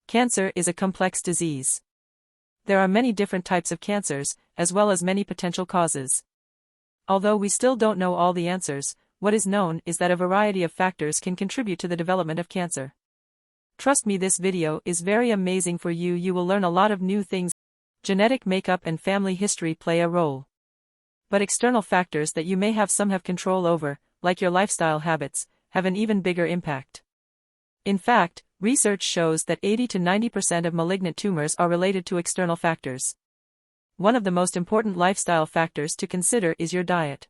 Cancer is a complex disease. There are many different types of cancers, as well as many potential causes. Although we still don't know all the answers, what is known is that a variety of factors can contribute to the development of cancer. Trust me, this video is very amazing for you. You will learn a lot of new things. Genetic makeup and family history play a role. But external factors that you may have control over, like your lifestyle habits, have an even bigger impact. In fact, research shows that 80 to 90% of malignant tumors are related to external factors. One of the most important lifestyle factors to consider is your diet.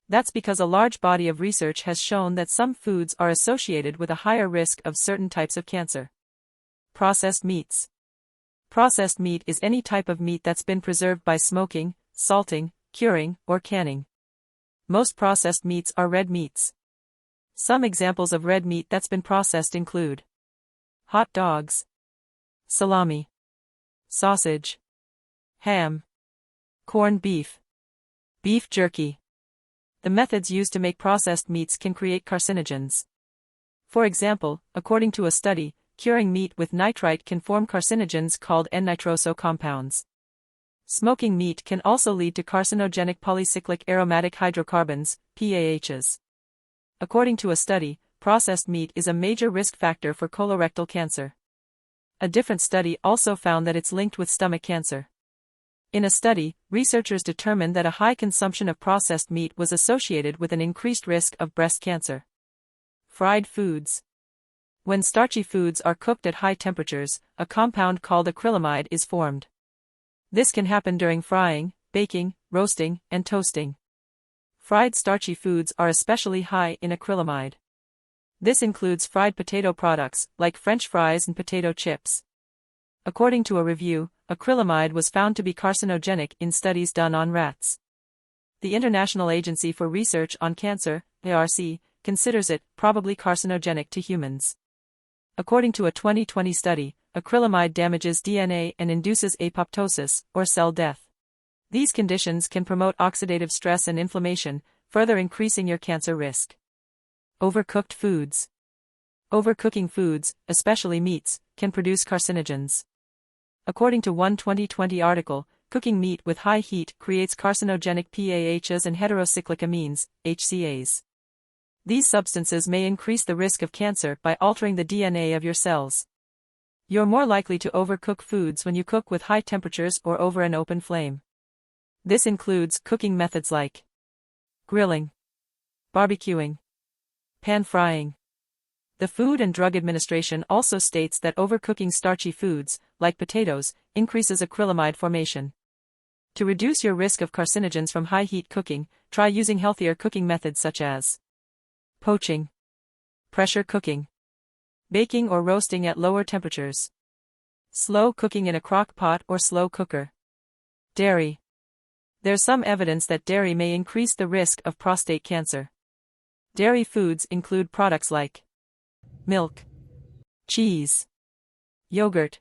That's because a large body of research has shown that some foods are associated with a higher risk of certain types of cancer. Processed meats. Processed meat is any type of meat that's been preserved by smoking, salting, curing, or canning. Most processed meats are red meats. Some examples of red meat that's been processed include hot dogs, salami, sausage, ham, corned beef, beef jerky. The methods used to make processed meats can create carcinogens. For example, according to a study, curing meat with nitrite can form carcinogens called N-nitroso compounds. Smoking meat can also lead to carcinogenic polycyclic aromatic hydrocarbons, PAHs. According to a study, processed meat is a major risk factor for colorectal cancer. A different study also found that it's linked with stomach cancer. In a study, researchers determined that a high consumption of processed meat was associated with an increased risk of breast cancer. Fried foods. When starchy foods are cooked at high temperatures, a compound called acrylamide is formed. This can happen during frying, baking, roasting, and toasting. Fried starchy foods are especially high in acrylamide. This includes fried potato products, like French fries and potato chips. According to a review, acrylamide was found to be carcinogenic in studies done on rats. The International Agency for Research on Cancer, IARC, considers it probably carcinogenic to humans. According to a 2020 study, acrylamide damages DNA and induces apoptosis, or cell death. These conditions can promote oxidative stress and inflammation, further increasing your cancer risk. Overcooked foods. Overcooking foods, especially meats, can produce carcinogens. According to one 2020 article, cooking meat with high heat creates carcinogenic PAHs and heterocyclic amines, HCAs. These substances may increase the risk of cancer by altering the DNA of your cells. You're more likely to overcook foods when you cook with high temperatures or over an open flame. This includes cooking methods like grilling, barbecuing, pan frying. The Food and Drug Administration also states that overcooking starchy foods, like potatoes, increases acrylamide formation. To reduce your risk of carcinogens from high-heat cooking, try using healthier cooking methods such as poaching, pressure cooking, baking or roasting at lower temperatures, slow cooking in a crock pot or slow cooker. Dairy. There's some evidence that dairy may increase the risk of prostate cancer. Dairy foods include products like milk, cheese, yogurt.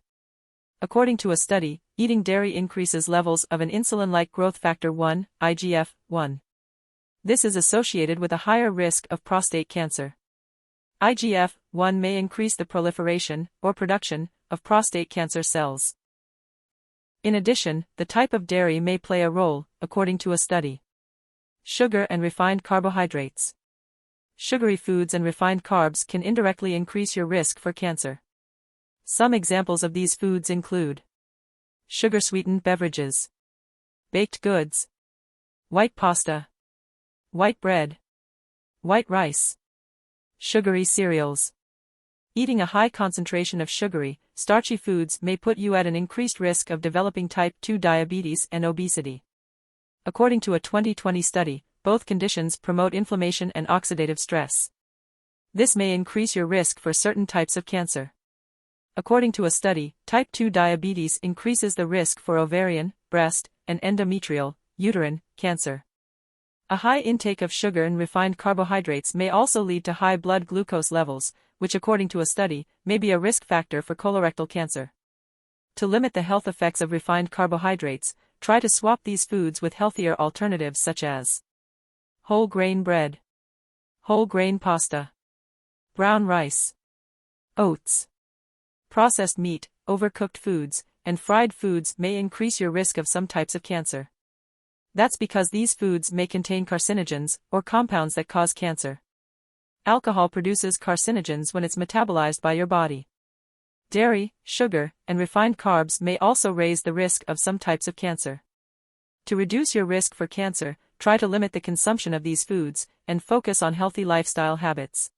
According to a study, eating dairy increases levels of an insulin-like growth factor 1, IGF-1. This is associated with a higher risk of prostate cancer. IGF-1 may increase the proliferation, or production, of prostate cancer cells. In addition, the type of dairy may play a role, according to a study. Sugar and refined carbohydrates. Sugary foods and refined carbs can indirectly increase your risk for cancer. Some examples of these foods include sugar-sweetened beverages, baked goods, white pasta, white bread, white rice, sugary cereals. Eating a high concentration of sugary, starchy foods may put you at an increased risk of developing type 2 diabetes and obesity. According to a 2020 study, both conditions promote inflammation and oxidative stress. This may increase your risk for certain types of cancer. According to a study, type 2 diabetes increases the risk for ovarian, breast, and endometrial, uterine, cancer. A high intake of sugar and refined carbohydrates may also lead to high blood glucose levels, which according to a study, may be a risk factor for colorectal cancer. To limit the health effects of refined carbohydrates, try to swap these foods with healthier alternatives such as whole grain bread, whole grain pasta, brown rice, oats, processed meat, overcooked foods, and fried foods may increase your risk of some types of cancer. That's because these foods may contain carcinogens, or compounds that cause cancer. Alcohol produces carcinogens when it's metabolized by your body. Dairy, sugar, and refined carbs may also raise the risk of some types of cancer. To reduce your risk for cancer, try to limit the consumption of these foods, and focus on healthy lifestyle habits.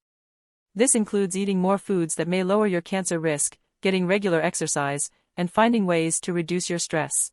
This includes eating more foods that may lower your cancer risk, getting regular exercise, and finding ways to reduce your stress.